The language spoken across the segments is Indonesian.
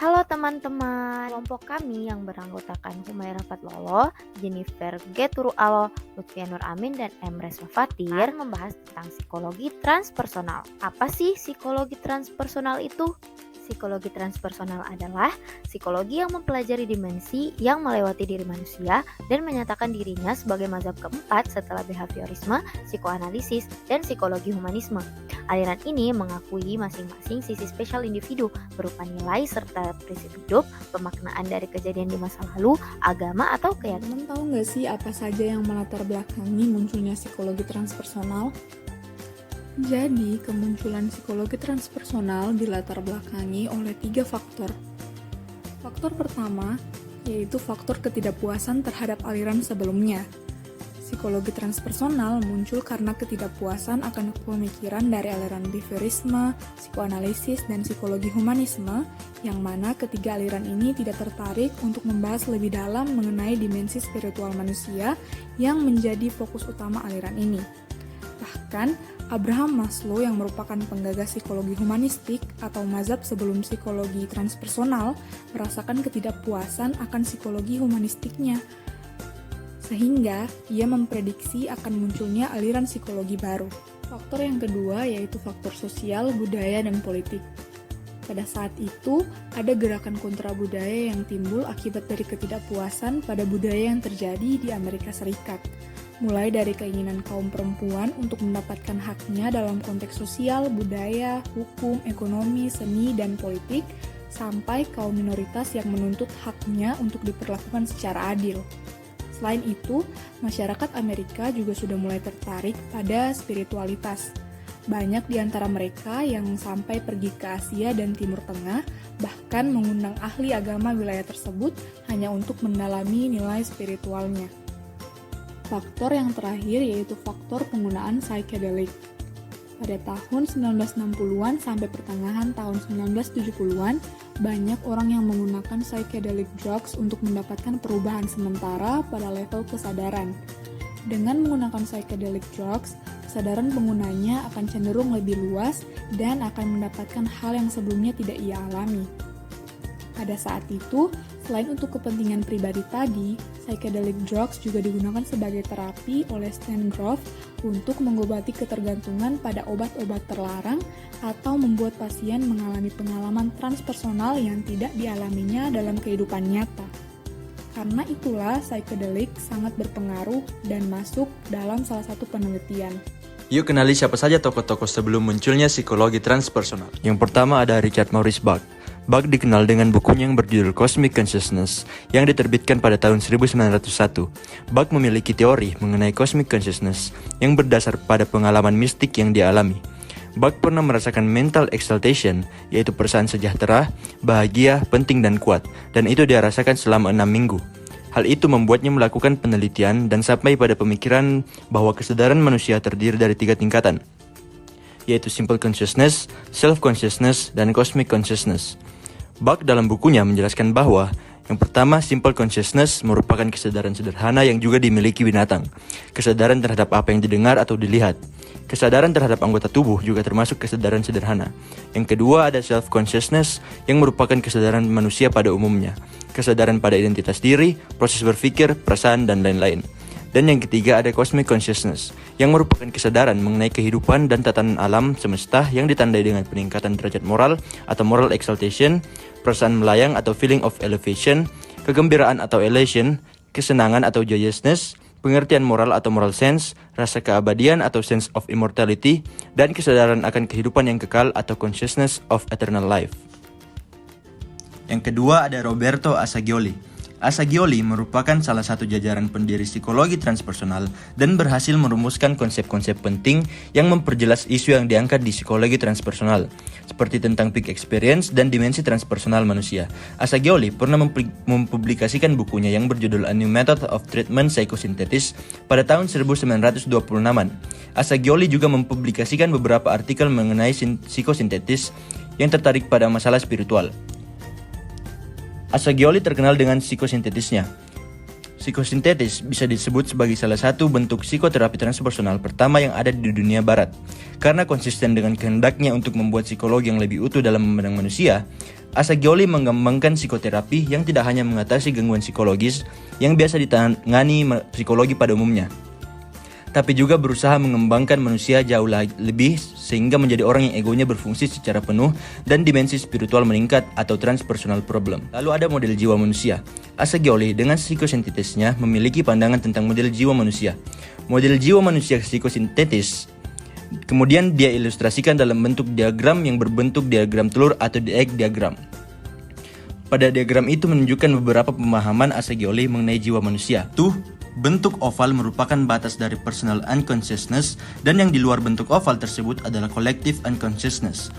Halo teman-teman, kelompok kami yang beranggotakan Humaira Fatlolo, Jennifer Geturualo, Lutfia Nur Amin, dan Emre Fatir membahas tentang psikologi transpersonal. Apa sih psikologi transpersonal itu? Psikologi transpersonal adalah psikologi yang mempelajari dimensi yang melewati diri manusia dan menyatakan dirinya sebagai mazhab keempat setelah behaviorisme, psikoanalisis, dan psikologi humanisme. Aliran ini mengakui masing-masing sisi spesial individu berupa nilai serta prinsip hidup, pemaknaan dari kejadian di masa lalu, agama, atau keyakinan. Teman tahu nggak sih apa saja yang melatar belakangi munculnya psikologi transpersonal? Jadi, kemunculan psikologi transpersonal dilatar belakangi oleh 3 faktor. Faktor pertama, yaitu faktor ketidakpuasan terhadap aliran sebelumnya. Psikologi transpersonal muncul karena ketidakpuasan akan pemikiran dari aliran behaviorisme, psikoanalisis, dan psikologi humanisme, yang mana ketiga aliran ini tidak tertarik untuk membahas lebih dalam mengenai dimensi spiritual manusia yang menjadi fokus utama aliran ini. Bahkan, Abraham Maslow yang merupakan penggagas psikologi humanistik atau mazhab sebelum psikologi transpersonal merasakan ketidakpuasan akan psikologi humanistiknya, sehingga ia memprediksi akan munculnya aliran psikologi baru. Faktor yang kedua yaitu faktor sosial, budaya, dan politik. Pada saat itu, ada gerakan kontra budaya yang timbul akibat dari ketidakpuasan pada budaya yang terjadi di Amerika Serikat. Mulai dari keinginan kaum perempuan untuk mendapatkan haknya dalam konteks sosial, budaya, hukum, ekonomi, seni, dan politik, sampai kaum minoritas yang menuntut haknya untuk diperlakukan secara adil. Selain itu, masyarakat Amerika juga sudah mulai tertarik pada spiritualitas. Banyak di antara mereka yang sampai pergi ke Asia dan Timur Tengah, bahkan mengundang ahli agama wilayah tersebut hanya untuk mendalami nilai spiritualnya. Faktor yang terakhir yaitu faktor penggunaan psychedelic. Pada tahun 1960-an sampai pertengahan tahun 1970-an, banyak orang yang menggunakan psychedelic drugs untuk mendapatkan perubahan sementara pada level kesadaran. Dengan menggunakan psychedelic drugs, kesadaran penggunanya akan cenderung lebih luas dan akan mendapatkan hal yang sebelumnya tidak ia alami. Pada saat itu, selain untuk kepentingan pribadi tadi, psychedelic drugs juga digunakan sebagai terapi oleh Stan Grof untuk mengobati ketergantungan pada obat-obat terlarang atau membuat pasien mengalami pengalaman transpersonal yang tidak dialaminya dalam kehidupan nyata. Karena itulah psychedelic sangat berpengaruh dan masuk dalam salah satu penelitian. Yuk kenali siapa saja tokoh-tokoh sebelum munculnya psikologi transpersonal. Yang pertama ada Richard Maurice Bach. Bach dikenal dengan bukunya yang berjudul Cosmic Consciousness yang diterbitkan pada tahun 1901. Bach memiliki teori mengenai Cosmic Consciousness yang berdasar pada pengalaman mistik yang dialami. Bach pernah merasakan mental exaltation, yaitu perasaan sejahtera, bahagia, penting dan kuat, dan itu dia rasakan selama 6 minggu. Hal itu membuatnya melakukan penelitian dan sampai pada pemikiran bahwa kesadaran manusia terdiri dari 3 tingkatan, yaitu Simple Consciousness, Self-Consciousness, dan Cosmic Consciousness. Bach dalam bukunya menjelaskan bahwa yang pertama, Simple Consciousness merupakan kesadaran sederhana yang juga dimiliki binatang. Kesadaran terhadap apa yang didengar atau dilihat. Kesadaran terhadap anggota tubuh juga termasuk kesadaran sederhana. Yang kedua ada Self-Consciousness yang merupakan kesadaran manusia pada umumnya. Kesadaran pada identitas diri, proses berpikir, perasaan, dan lain-lain. Dan yang ketiga ada Cosmic Consciousness yang merupakan kesadaran mengenai kehidupan dan tatanan alam semesta yang ditandai dengan peningkatan derajat moral atau moral exaltation, perasaan melayang atau feeling of elevation, kegembiraan atau elation, kesenangan atau joyousness, pengertian moral atau moral sense, rasa keabadian atau sense of immortality, dan kesadaran akan kehidupan yang kekal atau consciousness of eternal life. Yang kedua ada Roberto Assagioli. Assagioli merupakan salah satu jajaran pendiri psikologi transpersonal dan berhasil merumuskan konsep-konsep penting yang memperjelas isu yang diangkat di psikologi transpersonal, seperti tentang peak experience dan dimensi transpersonal manusia. Assagioli pernah mempublikasikan bukunya yang berjudul A New Method of Treatment Psychosynthesis pada tahun 1926-an. Assagioli juga mempublikasikan beberapa artikel mengenai psikosintetis yang tertarik pada masalah spiritual. Assagioli terkenal dengan psikosintetisnya. Psikosintetis bisa disebut sebagai salah satu bentuk psikoterapi transpersonal pertama yang ada di dunia barat. Karena konsisten dengan kehendaknya untuk membuat psikologi yang lebih utuh dalam memandang manusia, Assagioli mengembangkan psikoterapi yang tidak hanya mengatasi gangguan psikologis yang biasa ditangani psikologi pada umumnya, tapi juga berusaha mengembangkan manusia jauh lebih sehingga menjadi orang yang egonya berfungsi secara penuh dan dimensi spiritual meningkat atau transpersonal problem. Lalu ada model jiwa manusia. Assagioli dengan psikosintetisnya memiliki pandangan tentang model jiwa manusia. Model jiwa manusia psikosintetis kemudian dia ilustrasikan dalam bentuk diagram yang berbentuk diagram telur atau egg diagram. Pada diagram itu menunjukkan beberapa pemahaman Assagioli mengenai jiwa manusia. Bentuk oval merupakan batas dari personal unconsciousness dan yang di luar bentuk oval tersebut adalah collective unconsciousness.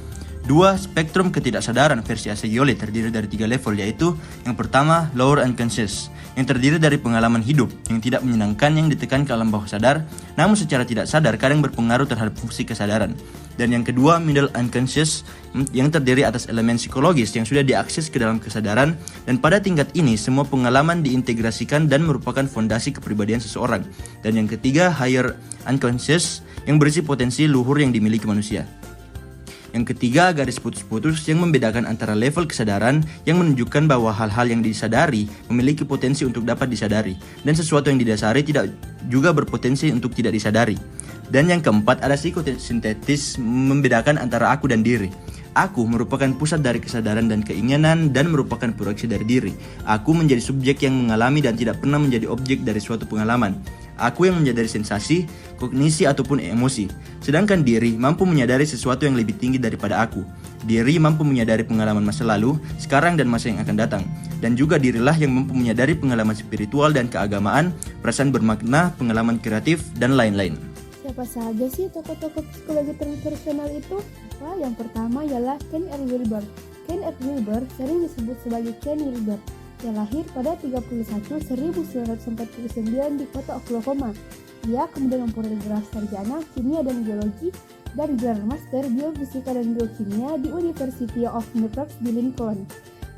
2. Spektrum ketidaksadaran versi Assagioli terdiri dari 3 level, yaitu yang pertama lower unconscious yang terdiri dari pengalaman hidup yang tidak menyenangkan yang ditekan ke alam bawah sadar namun secara tidak sadar kadang berpengaruh terhadap fungsi kesadaran. Dan yang kedua middle unconscious yang terdiri atas elemen psikologis yang sudah diakses ke dalam kesadaran dan pada tingkat ini semua pengalaman diintegrasikan dan merupakan fondasi kepribadian seseorang. Dan yang ketiga higher unconscious yang berisi potensi luhur yang dimiliki manusia. Yang ketiga, garis putus-putus yang membedakan antara level kesadaran yang menunjukkan bahwa hal-hal yang disadari memiliki potensi untuk dapat disadari dan sesuatu yang didasari tidak juga berpotensi untuk tidak disadari. Dan yang keempat, ada psikosintetis membedakan antara aku dan diri. Aku merupakan pusat dari kesadaran dan keinginan dan merupakan proyeksi dari diri. Aku menjadi subjek yang mengalami dan tidak pernah menjadi objek dari suatu pengalaman. Aku yang menyadari sensasi, kognisi ataupun emosi. Sedangkan diri mampu menyadari sesuatu yang lebih tinggi daripada aku. Diri mampu menyadari pengalaman masa lalu, sekarang dan masa yang akan datang. Dan juga dirilah yang mampu menyadari pengalaman spiritual dan keagamaan, perasaan bermakna, pengalaman kreatif, dan lain-lain. Siapa saja sih tokoh-tokoh psikologi transpersonal itu? Wah, yang pertama ialah Ken R. Wilber. Ken R. Wilber sering disebut sebagai Ken Wilber. Dia lahir pada 1949 di kota Oklahoma. Dia kemudian memperoleh gelar sarjana kimia dan geologi dan gelar master biofisika dan biokimia di University of Nebraska di Lincoln.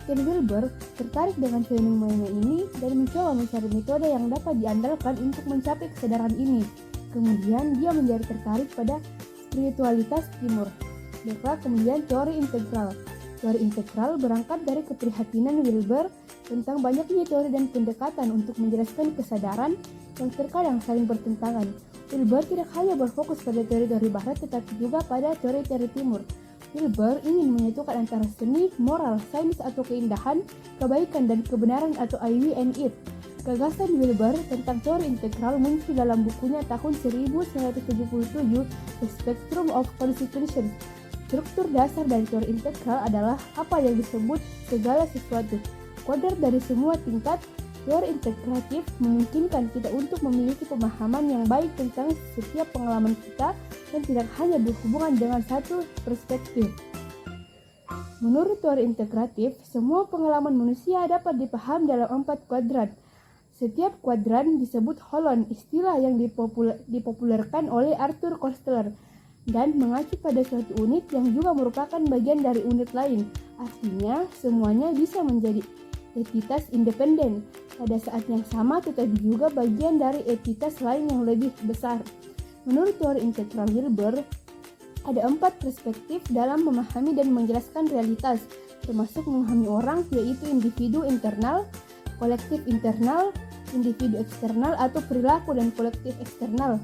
Ken Wilber tertarik dengan fenomena ini dan mencoba mencari metode yang dapat diandalkan untuk mencapai kesadaran ini. Kemudian dia menjadi tertarik pada spiritualitas timur. Baiklah, kemudian teori integral. Teori integral berangkat dari keprihatinan Wilber tentang banyaknya teori dan pendekatan untuk menjelaskan kesadaran yang terkadang saling bertentangan. Wilber tidak hanya berfokus pada teori-teori barat tetapi juga pada teori-teori timur. Wilber ingin menyatukan antara seni, moral, sains atau keindahan, kebaikan dan kebenaran atau I, we, and it. Gagasan Wilber tentang teori integral muncul dalam bukunya tahun 1977, The Spectrum of Constitutions. Struktur dasar dari teori integral adalah apa yang disebut segala sesuatu. Kodrat dari semua tingkat. Teori integratif memungkinkan kita untuk memiliki pemahaman yang baik tentang setiap pengalaman kita dan tidak hanya berhubungan dengan satu perspektif. Menurut teori integratif, semua pengalaman manusia dapat dipahami dalam 4 kuadran. Setiap kuadran disebut holon, istilah yang dipopulerkan oleh Arthur Koestler dan mengacu pada suatu unit yang juga merupakan bagian dari unit lain. Artinya, semuanya bisa menjadi entitas independen pada saat yang sama tetapi juga bagian dari entitas lain yang lebih besar. Menurut teori integral Wilber, ada 4 perspektif dalam memahami dan menjelaskan realitas, termasuk memahami orang, yaitu individu internal, kolektif internal, individu eksternal atau perilaku dan kolektif eksternal.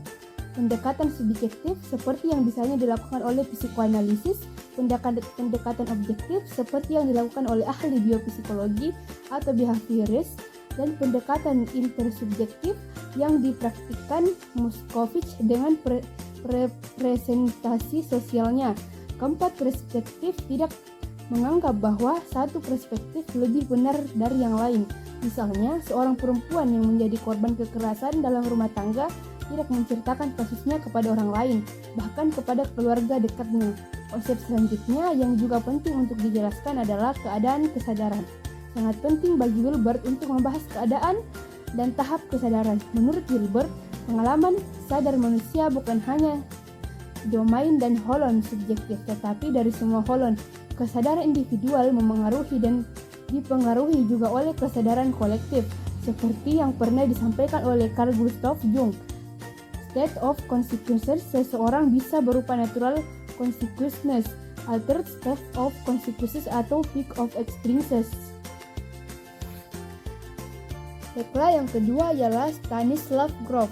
Pendekatan subjektif seperti yang biasanya dilakukan oleh psikoanalisis, pendekatan objektif seperti yang dilakukan oleh ahli biopsikologi atau behaviorist, dan pendekatan intersubjektif yang dipraktikkan Moskovich dengan representasi sosialnya. Keempat perspektif tidak menganggap bahwa satu perspektif lebih benar dari yang lain. Misalnya, seorang perempuan yang menjadi korban kekerasan dalam rumah tangga tidak menceritakan kasusnya kepada orang lain, bahkan kepada keluarga dekatnya. Konsep selanjutnya yang juga penting untuk dijelaskan adalah keadaan kesadaran. Sangat penting bagi Wilber untuk membahas keadaan dan tahap kesadaran. Menurut Wilber, pengalaman sadar manusia bukan hanya domain dan holon subjektif, tetapi dari semua holon. Kesadaran individual memengaruhi dan dipengaruhi juga oleh kesadaran kolektif. seperti yang pernah disampaikan oleh Carl Gustav Jung. State of consciousness seseorang bisa berupa natural consciousness, altered state of consciousness, atau peak of experiences. Baiklah, yang kedua ialah Stanislav Grof.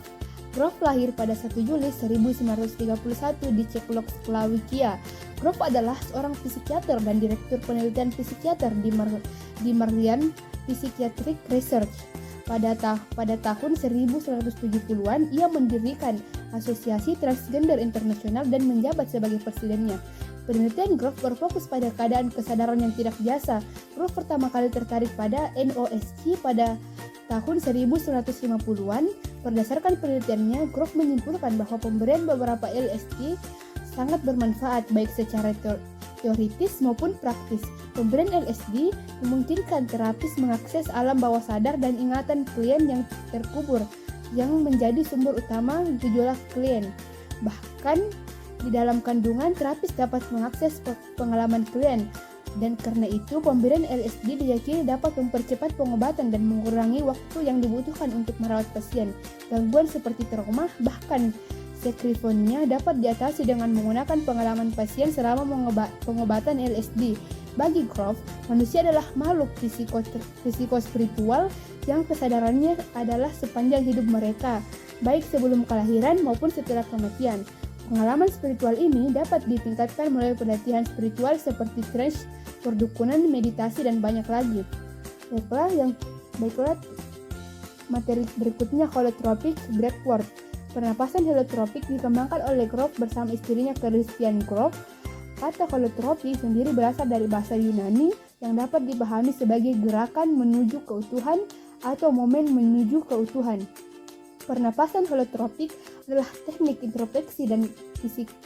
Grof lahir pada 1 Juli 1931 di Cekoslowakia. Grof adalah seorang psikiater dan direktur penelitian psikiater di Marian Psychiatric Research. Pada tahun 1970-an, ia mendirikan Asosiasi Transgender Internasional dan menjabat sebagai presidennya. Penelitian Grof berfokus pada keadaan kesadaran yang tidak biasa. Grof pertama kali tertarik pada NOSC pada tahun 1950-an. Berdasarkan penelitiannya, Grof menyimpulkan bahwa pemberian beberapa LSD sangat bermanfaat baik secara teoritis maupun praktis. Pemberian LSD memungkinkan terapis mengakses alam bawah sadar dan ingatan klien yang terkubur, yang menjadi sumber utama gejolak klien. Bahkan di dalam kandungan, terapis dapat mengakses pengalaman klien, dan karena itu pemberian LSD diyakini dapat mempercepat pengobatan dan mengurangi waktu yang dibutuhkan untuk merawat pasien. Gangguan seperti trauma, bahkan schizophrenia dapat diatasi dengan menggunakan pengalaman pasien selama pengobatan LSD. Bagi Grof, manusia adalah makhluk psikospiritual yang kesadarannya adalah sepanjang hidup mereka, baik sebelum kelahiran maupun setelah kematian. Pengalaman spiritual ini dapat ditingkatkan melalui pelatihan spiritual seperti trance, perdukunan, meditasi, dan banyak lagi. Baiklah, materi berikutnya holotropic breathwork. Pernapasan holotropik dikembangkan oleh Grof bersama istrinya Christian Grof. Kata holotropi sendiri berasal dari bahasa Yunani yang dapat dipahami sebagai gerakan menuju keutuhan atau momen menuju keutuhan. Pernapasan holotropik adalah teknik introspeksi dan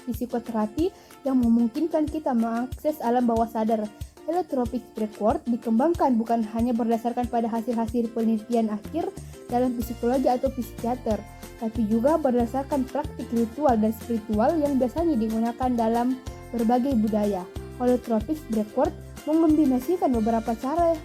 psikoterapi yang memungkinkan kita mengakses alam bawah sadar. Holotropic breathwork dikembangkan bukan hanya berdasarkan pada hasil-hasil penelitian akhir dalam psikologi atau psikiater, tapi juga berdasarkan praktik ritual dan spiritual yang biasanya digunakan dalam berbagai budaya. Holotropic breathwork mengombinasikan beberapa cara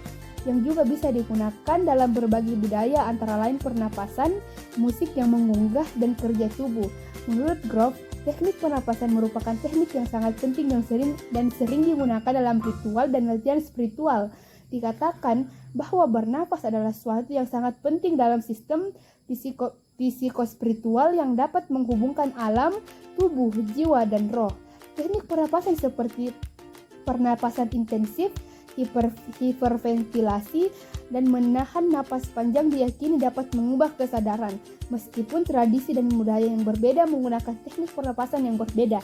yang juga bisa digunakan dalam berbagai budaya, antara lain pernapasan, musik yang mengunggah, dan kerja tubuh. Menurut Grof, teknik pernapasan merupakan teknik yang sangat penting yang sering digunakan dalam ritual dan latihan spiritual. Dikatakan bahwa bernapas adalah sesuatu yang sangat penting dalam sistem psikospiritual yang dapat menghubungkan alam, tubuh, jiwa, dan roh. Teknik pernapasan seperti pernapasan intensif, hiperventilasi, dan menahan napas panjang diyakini dapat mengubah kesadaran. Meskipun tradisi dan budaya yang berbeda menggunakan teknik pernapasan yang berbeda,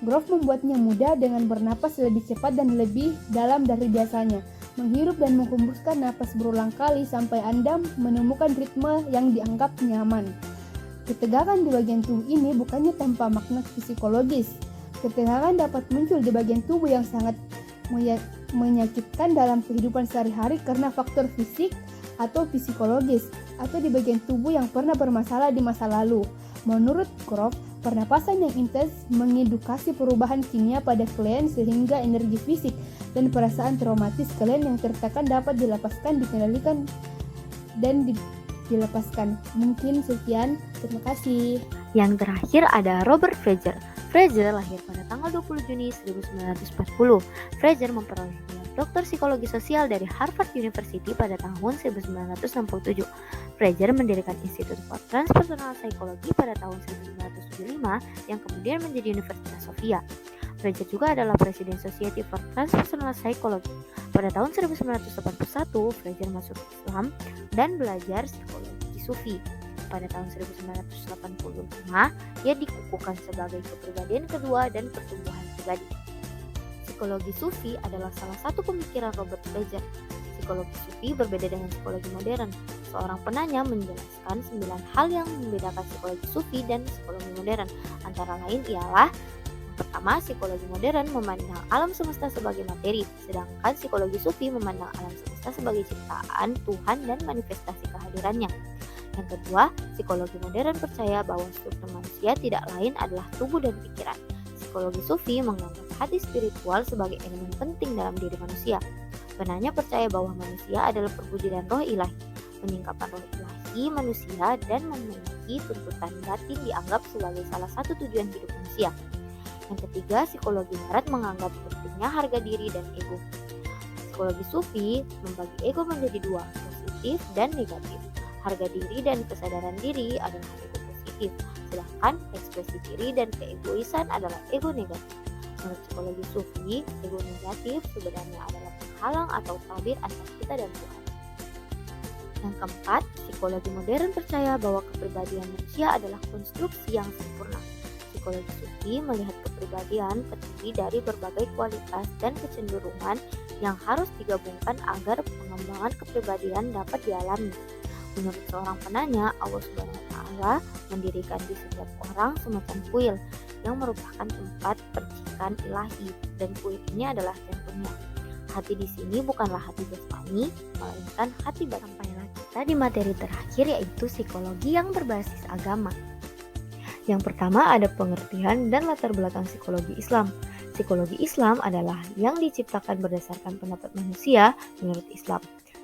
Grof membuatnya mudah dengan bernapas lebih cepat dan lebih dalam dari biasanya. Menghirup dan menghembuskan napas berulang kali sampai Anda menemukan ritme yang dianggap nyaman. Ketegangan di bagian tubuh ini bukannya tanpa makna psikologis. Ketegangan dapat muncul di bagian tubuh yang sangat menyakitkan dalam kehidupan sehari-hari karena faktor fisik atau psikologis, atau di bagian tubuh yang pernah bermasalah di masa lalu. Menurut Grof, pernapasan yang intens mengedukasi perubahan kimia pada klien sehingga energi fisik dan perasaan traumatis klien yang tertekan dapat dilepaskan, dikendalikan, dan dilepaskan. Mungkin sekian, terima kasih. Yang terakhir ada Robert Fraser. Fraser lahir pada tanggal 20 Juni 1940. Fraser memperoleh gelar doktor psikologi sosial dari Harvard University pada tahun 1967. Fraser mendirikan Institute for Transpersonal Psychology pada tahun 1975 yang kemudian menjadi Universitas Sofia. Fraser juga adalah Presiden Society for Transpersonal Psychology. Pada tahun 1981, Fraser masuk Islam dan belajar psikologi Sufi. Pada tahun 1985, ia dikukuhkan sebagai kepribadian kedua dan pertumbuhan pribadi. Psikologi Sufi adalah salah satu pemikiran Robert Fraser. Psikologi Sufi berbeda dengan psikologi modern. Seorang penanya menjelaskan 9 hal yang membedakan psikologi Sufi dan psikologi modern. Antara lain ialah: yang pertama, psikologi modern memandang alam semesta sebagai materi, sedangkan psikologi Sufi memandang alam semesta sebagai ciptaan Tuhan dan manifestasi kehadirannya. Yang kedua, psikologi modern percaya bahwa struktur manusia tidak lain adalah tubuh dan pikiran. Psikologi Sufi menganggap hati spiritual sebagai elemen penting dalam diri manusia. Penanya percaya bahwa manusia adalah perwujudan roh ilahi. penyingkapan roh ilahi manusia, dan memiliki tuntutan batin dianggap sebagai salah satu tujuan hidup manusia. Yang ketiga, psikologi barat menganggap pentingnya harga diri dan ego. Psikologi sufi membagi ego menjadi dua, positif dan negatif. Harga diri dan kesadaran diri adalah ego positif, sedangkan ekspresi diri dan keegoisan adalah ego negatif. Menurut psikologi sufi, ego negatif sebenarnya adalah penghalang atau tabir antara kita dan Tuhan. Yang keempat, psikologi modern percaya bahwa kepribadian manusia adalah konstruksi yang sempurna. Psikologi sufi melihat kepribadian terdiri dari berbagai kualitas dan kecenderungan yang harus digabungkan agar pengembangan kepribadian dapat dialami. Menurut seorang penanya, Allah Subhanahu wa Ta'ala mendirikan di setiap orang semacam kuil yang merupakan tempat percikan ilahi, dan kuil ini adalah jantungnya. Hati di sini bukanlah hati jasmani, melainkan hati batin. Sampailah kita di materi terakhir, yaitu psikologi yang berbasis agama. Yang pertama ada pengertian dan latar belakang psikologi Islam. Psikologi Islam adalah yang diciptakan berdasarkan pendapat manusia menurut Islam,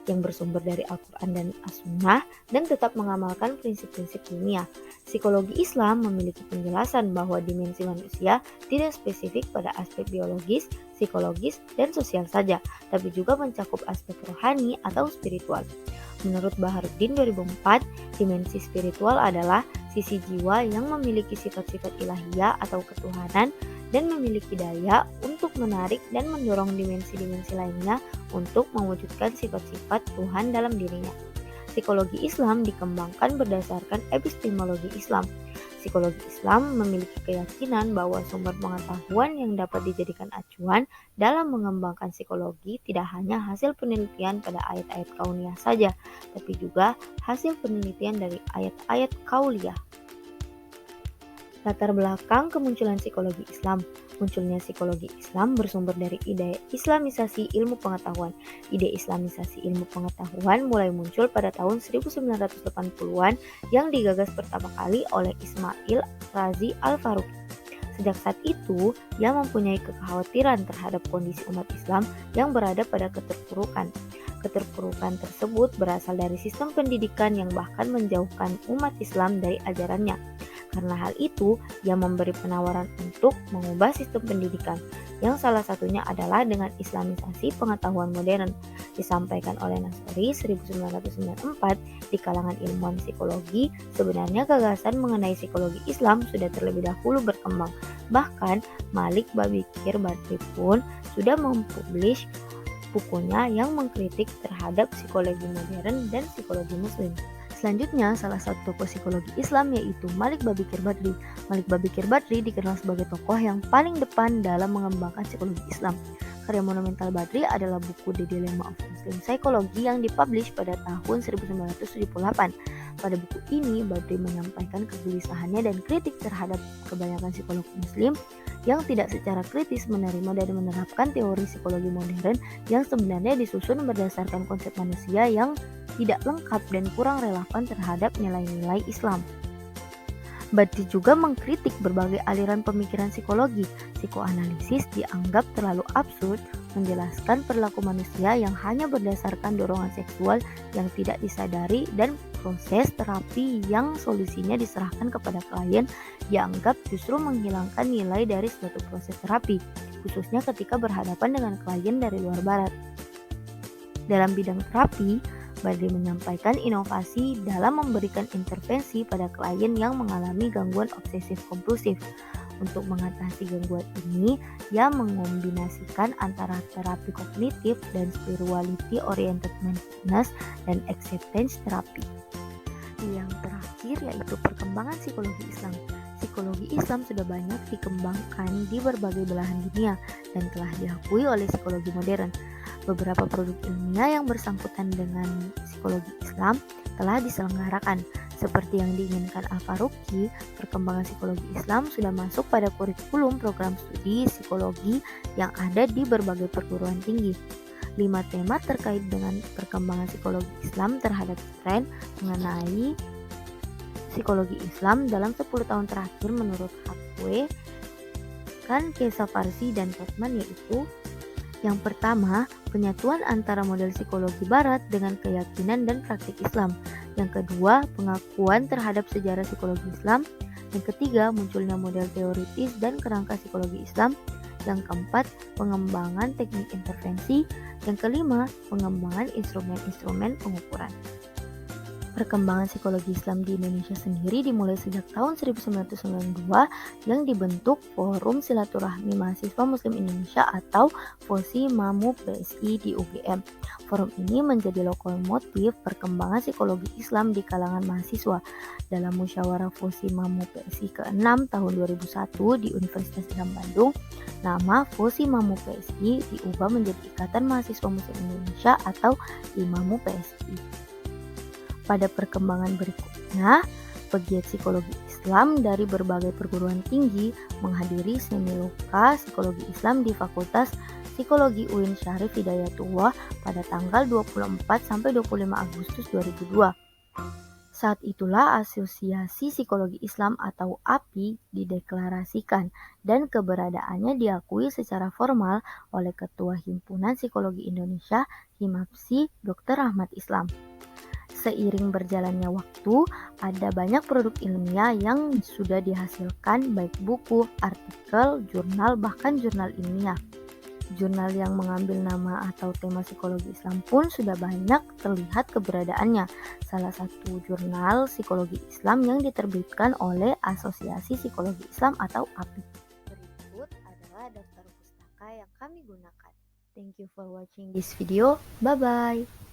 yang bersumber dari Al-Quran dan As-Sunnah, dan tetap mengamalkan prinsip-prinsip ilmiah. Psikologi Islam memiliki penjelasan bahwa dimensi manusia tidak spesifik pada aspek biologis, psikologis, dan sosial saja, tapi juga mencakup aspek rohani atau spiritual. Menurut Baharuddin 2004, dimensi spiritual adalah sisi jiwa yang memiliki sifat-sifat ilahiyah atau ketuhanan dan memiliki daya untuk menarik dan mendorong dimensi-dimensi lainnya untuk mewujudkan sifat-sifat Tuhan dalam dirinya. Psikologi Islam dikembangkan berdasarkan epistemologi Islam. Psikologi Islam memiliki keyakinan bahwa sumber pengetahuan yang dapat dijadikan acuan dalam mengembangkan psikologi tidak hanya hasil penelitian pada ayat-ayat kauniyah saja, tapi juga hasil penelitian dari ayat-ayat kauliyah. Latar belakang kemunculan psikologi Islam. Munculnya psikologi Islam bersumber dari ide Islamisasi ilmu pengetahuan. Ide Islamisasi ilmu pengetahuan mulai muncul pada tahun 1980-an yang digagas pertama kali oleh Ismail Razi Al-Faruqi. Sejak saat itu, ia mempunyai kekhawatiran terhadap kondisi umat Islam yang berada pada keterpurukan. Keterpurukan tersebut berasal dari sistem pendidikan yang bahkan menjauhkan umat Islam dari ajarannya. Karena hal itu, ia memberi penawaran untuk mengubah sistem pendidikan, yang salah satunya adalah dengan islamisasi pengetahuan modern. Disampaikan oleh Nastori 1994 di kalangan ilmuwan psikologi, sebenarnya gagasan mengenai psikologi Islam sudah terlebih dahulu berkembang. Bahkan Malik Babikir Badri pun sudah mempublish bukunya yang mengkritik terhadap psikologi modern dan psikologi muslim. Selanjutnya, salah satu tokoh psikologi Islam yaitu Malik Babikir Badri. Malik Babikir Badri dikenal sebagai tokoh yang paling depan dalam mengembangkan psikologi Islam. Karya monumental Badri adalah buku The Dilemma of Muslim Psychology yang dipublish pada tahun 1978. Pada buku ini, Badri menyampaikan kegelisahannya dan kritik terhadap kebanyakan psikolog muslim yang tidak secara kritis menerima dan menerapkan teori psikologi modern yang sebenarnya disusun berdasarkan konsep manusia yang tidak lengkap dan kurang relevan terhadap nilai-nilai Islam. Badri juga mengkritik berbagai aliran pemikiran psikologi. Psikoanalisis dianggap terlalu absurd, menjelaskan perilaku manusia yang hanya berdasarkan dorongan seksual yang tidak disadari, dan proses terapi yang solusinya diserahkan kepada klien dianggap justru menghilangkan nilai dari suatu proses terapi, khususnya ketika berhadapan dengan klien dari luar barat. Dalam bidang terapi, Badri menyampaikan inovasi dalam memberikan intervensi pada klien yang mengalami gangguan obsesif kompulsif. Untuk mengatasi gangguan ini, ia mengombinasikan antara terapi kognitif dan spirituality oriented mindfulness dan acceptance terapi. Yang terakhir yaitu perkembangan psikologi Islam. Psikologi Islam sudah banyak dikembangkan di berbagai belahan dunia dan telah diakui oleh psikologi modern. Beberapa produk ilmiah yang bersangkutan dengan psikologi Islam telah diselenggarakan. Seperti yang diinginkan Al-Faruqi, perkembangan psikologi Islam sudah masuk pada kurikulum program studi psikologi yang ada di berbagai perguruan tinggi. 5 tema terkait dengan perkembangan psikologi Islam terhadap tren mengenai psikologi Islam dalam 10 tahun terakhir menurut Hathaway, Khan, Kesa Farsi, dan Totman, yaitu Yang pertama, penyatuan antara model psikologi barat dengan keyakinan dan praktik Islam. Yang kedua, pengakuan terhadap sejarah psikologi Islam. Yang ketiga, munculnya model teoritis dan kerangka psikologi Islam. Yang keempat, pengembangan teknik intervensi. Yang kelima, pengembangan instrumen-instrumen pengukuran. Perkembangan psikologi Islam di Indonesia sendiri dimulai sejak tahun 1992 yang dibentuk Forum Silaturahmi Mahasiswa Muslim Indonesia atau FOSI-MAMU PSI di UGM. Forum ini menjadi lokomotif perkembangan psikologi Islam di kalangan mahasiswa. Dalam musyawarah FOSI-MAMU PSI ke-6 tahun 2001 di Universitas Islam Bandung, nama FOSI-MAMU PSI diubah menjadi Ikatan Mahasiswa Muslim Indonesia atau IMAMU PSI. Pada perkembangan berikutnya, pegiat psikologi Islam dari berbagai perguruan tinggi menghadiri semiloka psikologi Islam di Fakultas Psikologi UIN Syarif Hidayatullah pada tanggal 24-25 Agustus 2002. Saat itulah Asosiasi Psikologi Islam atau API dideklarasikan dan keberadaannya diakui secara formal oleh Ketua Himpunan Psikologi Indonesia HIMAPSI Dr. Ahmad Islam. Seiring berjalannya waktu, ada banyak produk ilmiah yang sudah dihasilkan, baik buku, artikel, jurnal, bahkan jurnal ilmiah. Jurnal yang mengambil nama atau tema psikologi Islam pun sudah banyak terlihat keberadaannya. Salah satu jurnal psikologi Islam yang diterbitkan oleh Asosiasi Psikologi Islam atau API. Berikut adalah daftar pustaka yang kami gunakan. Thank you for watching this video. Bye-bye.